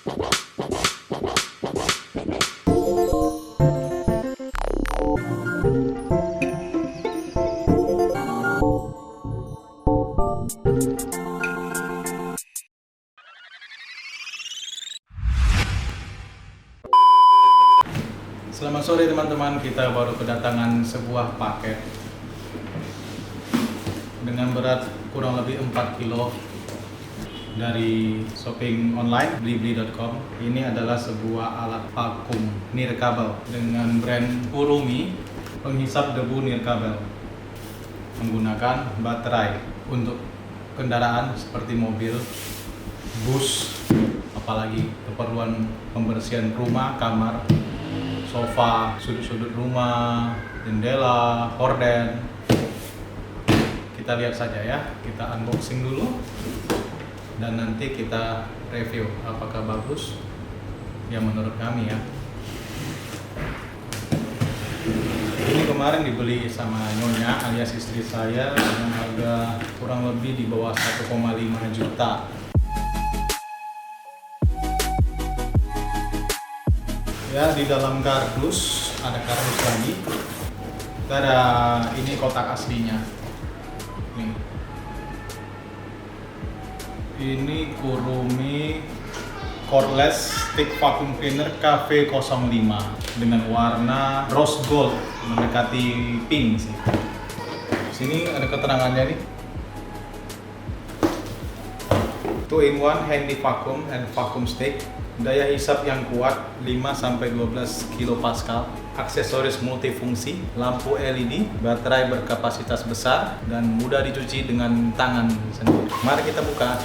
Selamat sore teman-teman, kita baru kedatangan sebuah paket dengan berat kurang lebih 4 kilo dari shopping online blibli.com. Ini adalah sebuah alat vakum nirkabel dengan brand Kurumi, penghisap debu nirkabel, menggunakan baterai untuk kendaraan seperti mobil, bus, apalagi keperluan pembersihan rumah, kamar, sofa, sudut-sudut rumah, jendela, horden. Kita lihat saja ya, kita unboxing dulu dan nanti kita review apakah bagus ya menurut kami ya. Ini kemarin dibeli sama Nyonya alias istri saya dengan harga kurang lebih di bawah 1,5 juta. Ya, di dalam kardus ada kardus lagi. Kita ada ini kotak aslinya. Nih. Ini Kurumi cordless stick vacuum cleaner KV05 dengan warna rose gold mendekati pink sih. Sini ada keterangannya nih. 2-in-1 handy vacuum and vacuum stick. Daya hisap yang kuat 5-12 kPa, aksesoris multifungsi, lampu LED, baterai berkapasitas besar, dan mudah dicuci dengan tangan sendiri. Mari kita buka.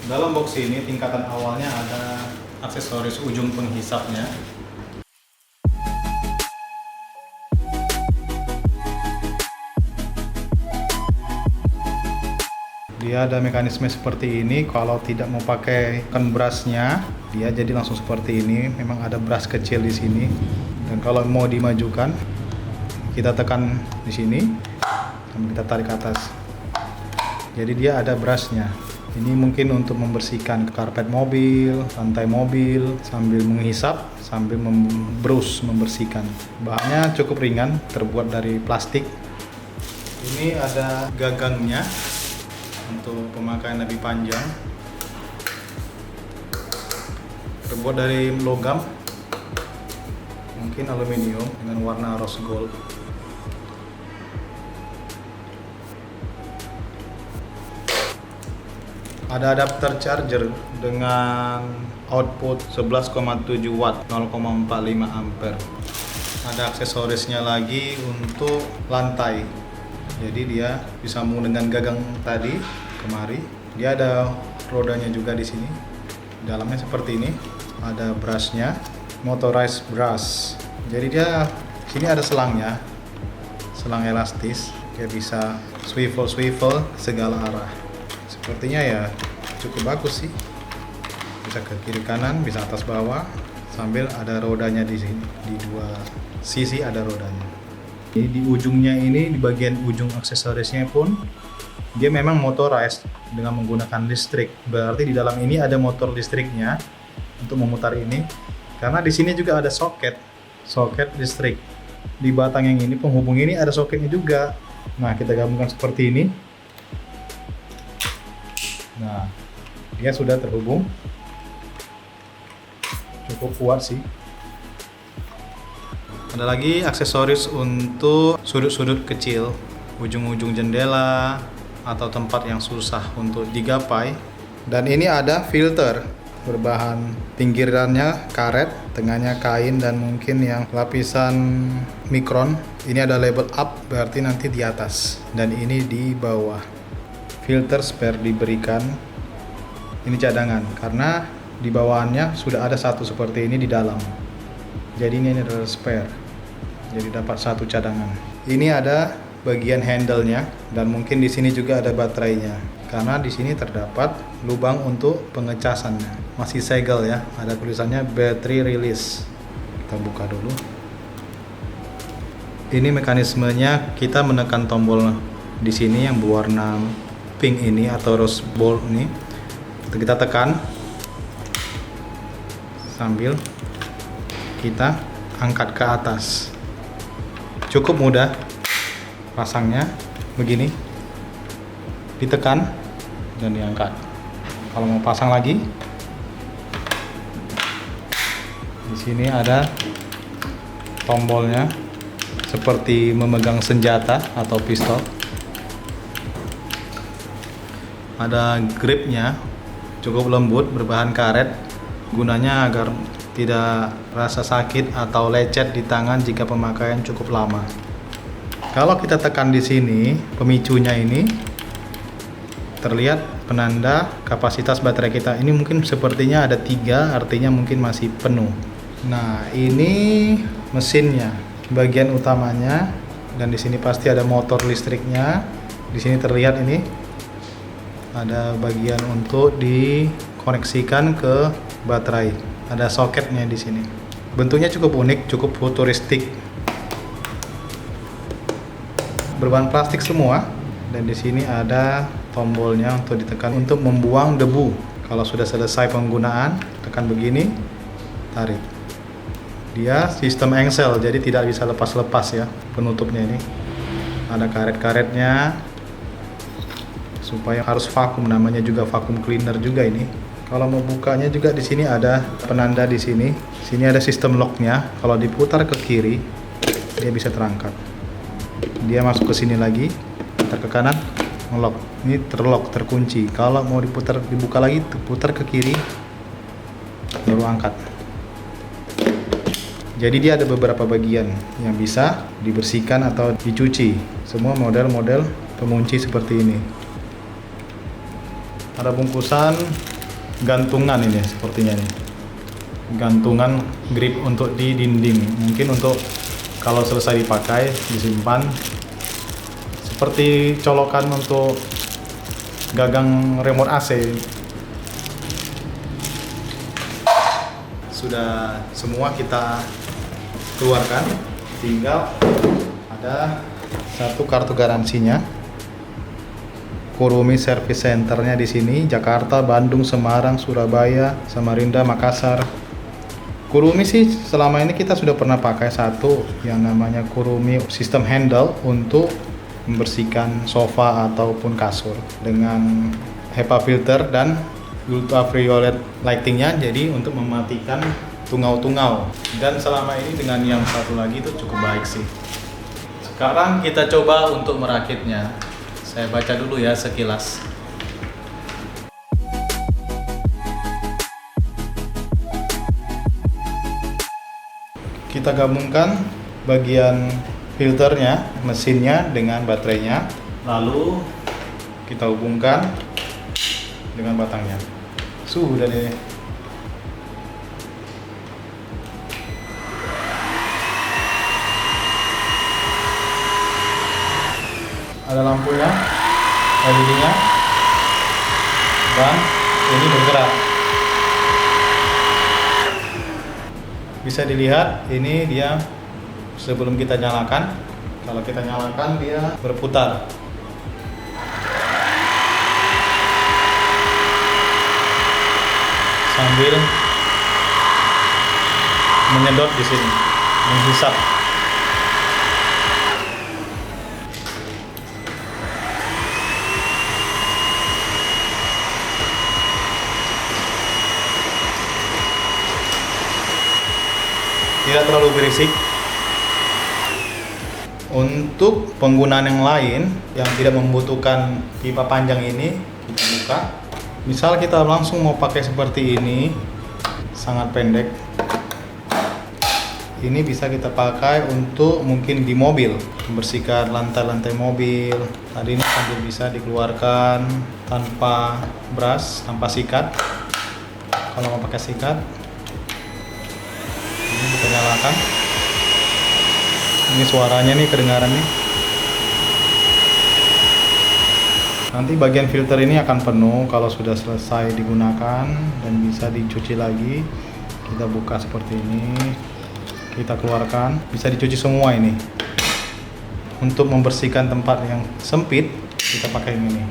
Dalam box ini tingkatan awalnya ada aksesoris ujung penghisapnya. Dia ada mekanisme seperti ini. Kalau tidak mau pakai brushnya, dia jadi langsung seperti ini. Memang ada brush kecil di sini. Dan kalau mau dimajukan, kita tekan di sini, sambil kita tarik ke atas. Jadi dia ada brushnya. Ini mungkin untuk membersihkan karpet mobil, lantai mobil, sambil menghisap, sambil membrush, membersihkan. Bahannya cukup ringan, terbuat dari plastik. Ini ada gagangnya untuk pemakaian lebih panjang, terbuat dari logam, mungkin aluminium dengan warna rose gold. Ada adapter charger dengan output 11,7 watt 0,45 ampere. Ada aksesorisnya lagi untuk lantai. Jadi dia disambung dengan gagang tadi kemari. Dia ada rodanya juga di sini. Dalamnya seperti ini. Ada brushnya, motorized brush. Jadi dia sini ada selangnya, selang elastis. Kayak bisa swivel segala arah. Sepertinya ya cukup bagus sih. Bisa ke kiri kanan, bisa atas bawah. Sambil ada rodanya di sini. Di dua sisi ada rodanya. Di ujungnya ini, di bagian ujung aksesorisnya pun dia memang motorized dengan menggunakan listrik. Berarti di dalam ini ada motor listriknya untuk memutar ini. Karena di sini juga ada soket listrik. Di batang yang ini, penghubung ini ada soketnya juga. Nah, kita gabungkan seperti ini. Nah, dia sudah terhubung. Cukup kuat sih. Ada lagi aksesoris untuk sudut-sudut kecil, ujung-ujung jendela atau tempat yang susah untuk digapai. Dan ini ada filter berbahan pinggirannya karet, tengahnya kain, dan mungkin yang lapisan mikron. Ini ada label up, berarti nanti di atas, dan ini di bawah. Filter spare diberikan. Ini cadangan karena di bawahnya sudah ada satu seperti ini di dalam. Jadi ini adalah spare. Jadi dapat satu cadangan. Ini ada bagian handle-nya dan mungkin di sini juga ada baterainya. Karena di sini terdapat lubang untuk pengecasannya. Masih segel ya. Ada tulisannya battery release. Kita buka dulu. Ini mekanismenya, kita menekan tombol di sini yang berwarna pink ini atau rose gold ini. Kita tekan sambil kita angkat ke atas. Cukup mudah pasangnya, begini, ditekan dan diangkat. Kalau mau pasang lagi, di sini ada tombolnya seperti memegang senjata atau pistol. Ada gripnya, cukup lembut, berbahan karet, gunanya agar tidak rasa sakit atau lecet di tangan jika pemakaian cukup lama. Kalau kita tekan di sini, pemicunya ini terlihat penanda kapasitas baterai kita. Ini mungkin sepertinya ada 3, artinya mungkin masih penuh. Nah, ini mesinnya, bagian utamanya, dan di sini pasti ada motor listriknya. Di sini terlihat ini ada bagian untuk dikoneksikan ke baterai. Ada soketnya di sini. Bentuknya cukup unik, cukup futuristik. Berbahan plastik semua, dan di sini ada tombolnya untuk ditekan untuk membuang debu. Kalau sudah selesai penggunaan, tekan begini, tarik. Dia sistem engsel, jadi tidak bisa lepas-lepas ya penutupnya ini. Ada karet-karetnya supaya harus vakum, namanya juga vakum cleaner juga ini. Kalau mau bukanya juga di sini ada penanda di sini. Sini ada sistem locknya. Kalau diputar ke kiri, dia bisa terangkat. Dia masuk ke sini lagi, putar ke kanan, ngelock. Ini terlock, terkunci. Kalau mau dibuka lagi, putar ke kiri, baru angkat. Jadi dia ada beberapa bagian yang bisa dibersihkan atau dicuci. Semua model-model pengunci seperti ini. Ada bungkusan gantungan ini sepertinya nih, gantungan grip untuk di dinding, mungkin untuk kalau selesai dipakai disimpan, seperti colokan untuk gagang remote AC. Sudah semua kita keluarkan, tinggal ada satu kartu garansinya. Kurumi Service Centernya di sini, Jakarta, Bandung, Semarang, Surabaya, Samarinda, Makassar. Kurumi sih selama ini kita sudah pernah pakai satu yang namanya Kurumi System Handle untuk membersihkan sofa ataupun kasur dengan HEPA filter dan ultraviolet lightingnya, jadi untuk mematikan tungau-tungau. Dan selama ini dengan yang satu lagi itu cukup baik sih. Sekarang kita coba untuk merakitnya. Saya baca dulu ya sekilas. Kita gabungkan bagian filternya, mesinnya dengan baterainya. Lalu kita hubungkan dengan batangnya. Sudah deh. Ada lampunya, LED-nya, dan ini bergerak. Bisa dilihat, ini dia sebelum kita nyalakan. Kalau kita nyalakan, dia berputar. Sambil menyedot di sini, menghisap. Tidak terlalu berisik. Untuk penggunaan yang lain yang tidak membutuhkan pipa panjang ini, kita buka. Misal kita langsung mau pakai seperti ini, sangat pendek. Ini bisa kita pakai untuk mungkin di mobil, membersihkan lantai-lantai mobil. Tadi ini sambil bisa dikeluarkan tanpa brush, tanpa sikat. Kalau mau pakai sikat, ini kita nyalakan. Ini suaranya nih, kedengaran nih. Nanti bagian filter ini akan penuh kalau sudah selesai digunakan dan bisa dicuci lagi. Kita buka seperti ini, kita keluarkan, bisa dicuci semua ini. untuk membersihkan tempat yang sempit, kita pakai ini.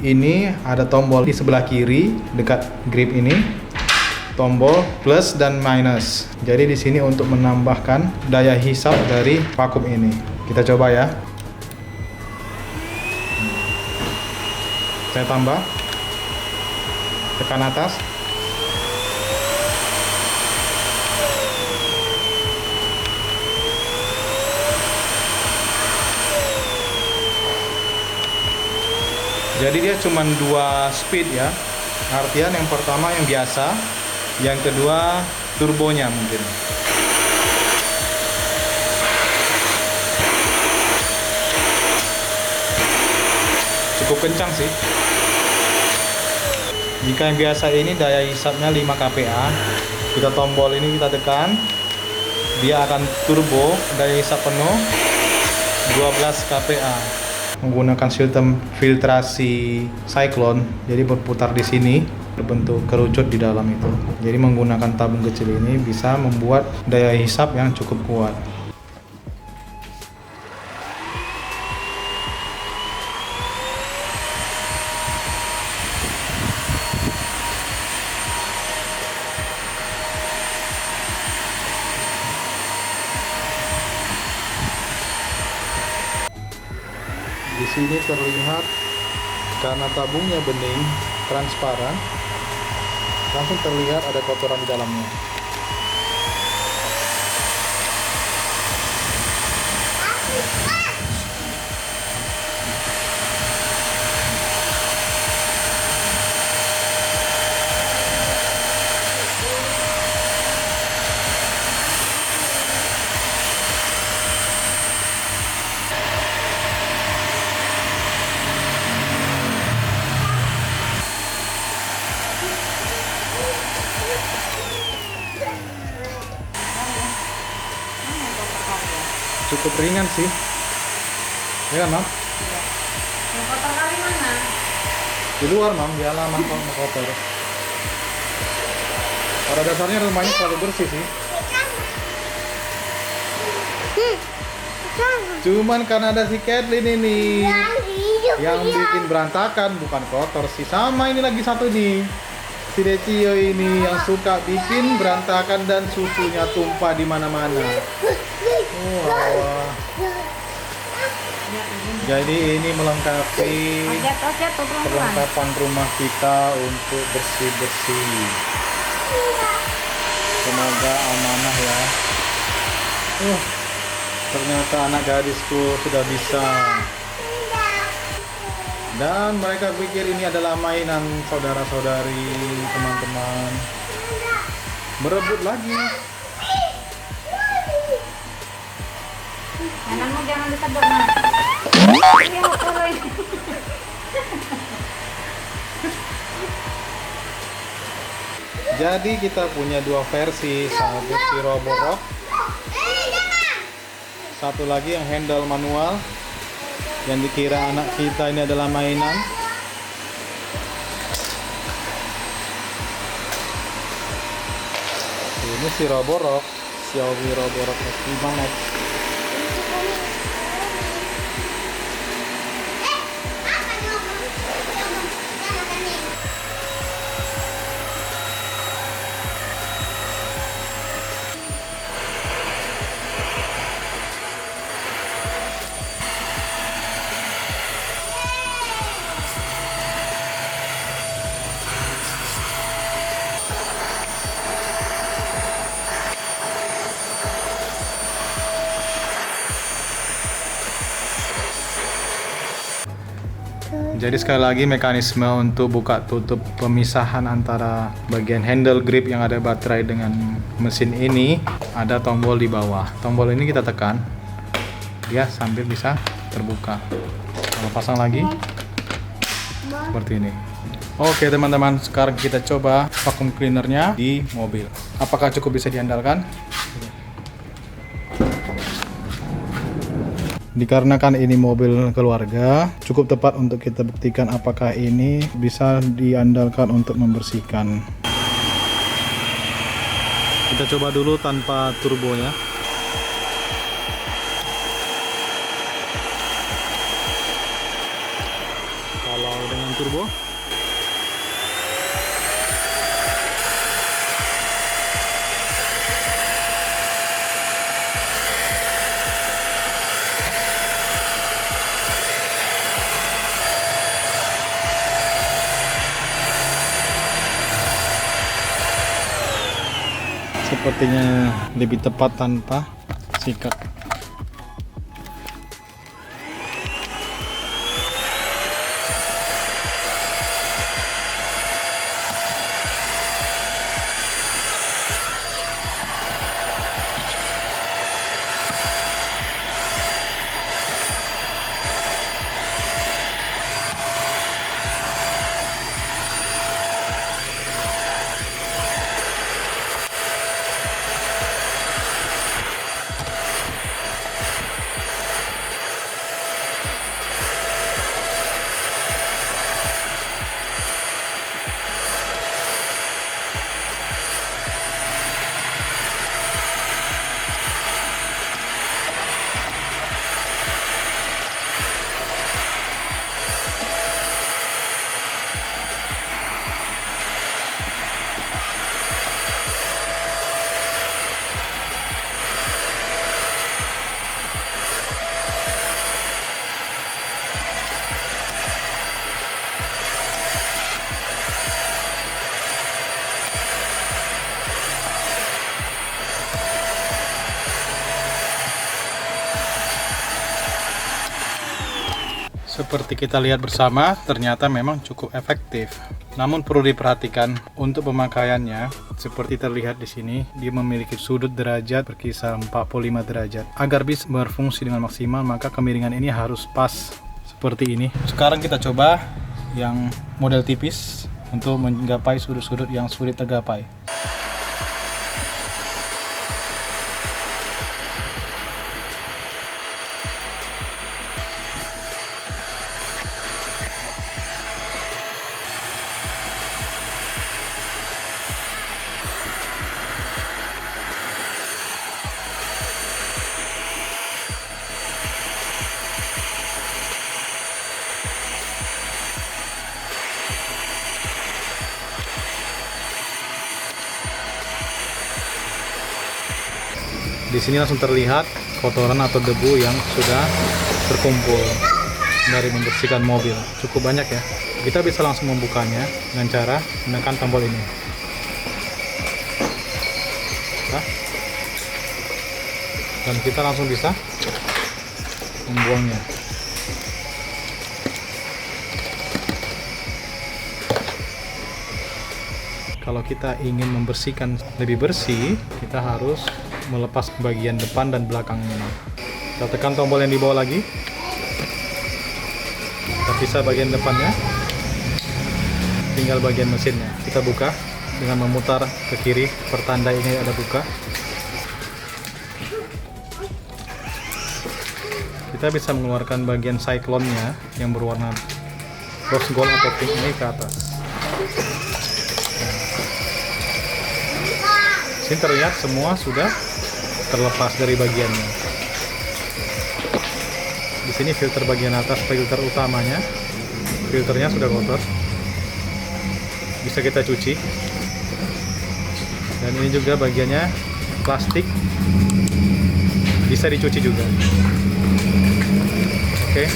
Ini ada tombol di sebelah kiri dekat grip ini, tombol plus dan minus. Jadi di sini untuk menambahkan daya hisap dari vakum ini. Kita coba ya. Saya tambah, tekan atas. Jadi dia cuma 2 speed ya. Artian yang pertama yang biasa, yang kedua turbonya mungkin. Cukup kencang sih. Jika yang biasa ini daya hisapnya 5 kPa, kita tombol ini kita tekan, dia akan turbo daya hisap penuh 12 kPa. Menggunakan sistem filtrasi Cyclone, jadi berputar di sini berbentuk kerucut di dalam itu. Jadi menggunakan tabung kecil ini bisa membuat daya hisap yang cukup kuat. Di sini terlihat karena tabungnya bening, transparan, langsung terlihat ada kotoran di dalamnya. Cukup ringan sih, ya kan, Mam? Iya. Yang kotor kali mana? Di luar, Mam, di halaman kalau kotor. Pada dasarnya rumahnya selalu bersih sih. Cuman karena ada si Kathleen ini yang bikin berantakan, bukan kotor sih. Sama ini lagi satu nih, si Decio ini yang suka bikin berantakan dan susunya tumpah di mana-mana. Wah. Jadi ini melengkapi perlengkapan rumah kita untuk bersih-bersih. Semoga amanah ya. Ternyata anak gadisku sudah bisa. Dan mereka pikir ini adalah mainan saudara-saudari, teman-teman. Berebut lagi. Mainanmu jangan disedot, Nak. Iya, kalau ini. Jadi kita punya dua versi, satu si Roborock, satu lagi yang handle manual, yang dikira anak kita ini adalah mainan. Ini si Roborock, Xiaomi Roborock S5 Max. Jadi sekali lagi mekanisme untuk buka tutup pemisahan antara bagian handle grip yang ada baterai dengan mesin ini, ada tombol di bawah. Tombol ini kita tekan, dia sambil bisa terbuka. Kalau pasang lagi seperti ini. Oke teman-teman, sekarang kita coba vacuum cleanernya di mobil. Apakah cukup bisa diandalkan? Dikarenakan ini mobil keluarga, cukup tepat untuk kita buktikan apakah ini bisa diandalkan untuk membersihkan. Kita coba dulu tanpa turbo ya. Kalau dengan turbo, sepertinya lebih tepat tanpa sikat. Seperti kita lihat bersama, ternyata memang cukup efektif. Namun perlu diperhatikan untuk pemakaiannya, seperti terlihat di sini, dia memiliki sudut derajat berkisar 45 derajat. Agar bisa berfungsi dengan maksimal, maka kemiringan ini harus pas seperti ini. Sekarang kita coba yang model tipis untuk menggapai sudut-sudut yang sulit tergapai. Di sini langsung terlihat kotoran atau debu yang sudah terkumpul dari membersihkan mobil. Cukup banyak ya. Kita bisa langsung membukanya dengan cara menekan tombol ini. Nah, dan kita langsung bisa membuangnya. Kalau kita ingin membersihkan lebih bersih, kita harus melepas bagian depan dan belakangnya. Kita tekan tombol yang di bawah lagi. Kita pisah bagian depannya. Tinggal bagian mesinnya. Kita buka dengan memutar ke kiri, pertanda ini ada buka. Kita bisa mengeluarkan bagian cyclone-nya yang berwarna rose gold atau pink ini ke atas. Sini terlihat semua sudah terlepas dari bagiannya. Di sini filter bagian atas, filter utamanya, filternya sudah kotor, bisa kita cuci. Dan ini juga bagiannya plastik, bisa dicuci juga. Oke.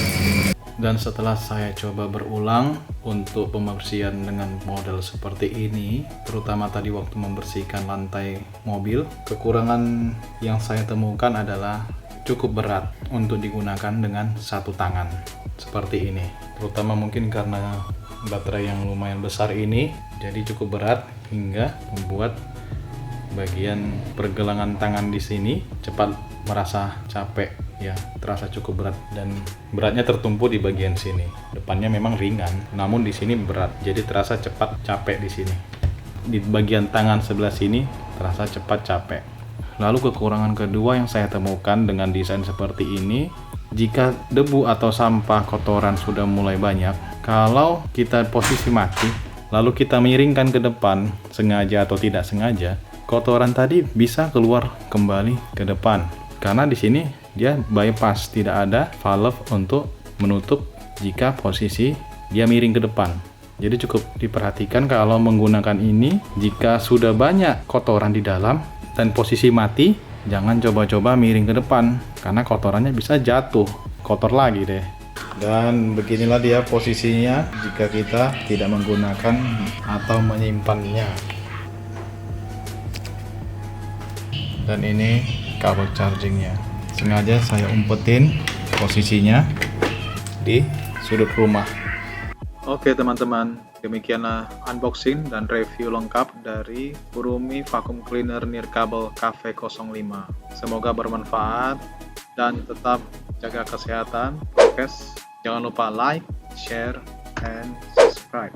Dan setelah saya coba berulang untuk pembersihan dengan model seperti ini, terutama tadi waktu membersihkan lantai mobil, kekurangan yang saya temukan adalah cukup berat untuk digunakan dengan satu tangan seperti ini. Terutama mungkin karena baterai yang lumayan besar ini, jadi cukup berat hingga membuat bagian pergelangan tangan di sini cepat merasa capek, ya terasa cukup berat, dan beratnya tertumpu di bagian sini. Depannya memang ringan, namun di sini berat, jadi terasa cepat capek di sini. Di bagian tangan sebelah sini terasa cepat capek. Lalu kekurangan kedua yang saya temukan dengan desain seperti ini, jika debu atau sampah kotoran sudah mulai banyak, kalau kita posisi mati, lalu kita miringkan ke depan, sengaja atau tidak sengaja, kotoran tadi bisa keluar kembali ke depan. Karena di sini dia bypass, tidak ada valve untuk menutup jika posisi dia miring ke depan. Jadi cukup diperhatikan kalau menggunakan ini, jika sudah banyak kotoran di dalam dan posisi mati, jangan coba-coba miring ke depan karena kotorannya bisa jatuh, kotor lagi deh. Dan beginilah dia posisinya jika kita tidak menggunakan atau menyimpannya. Dan ini kabel chargingnya. Sengaja saya umpetin posisinya di sudut rumah. Oke teman-teman, demikianlah unboxing dan review lengkap dari Kurumi Vacuum Cleaner Nirkabel KV05. Semoga bermanfaat dan tetap jaga kesehatan, prokes. Jangan lupa like, share, and subscribe.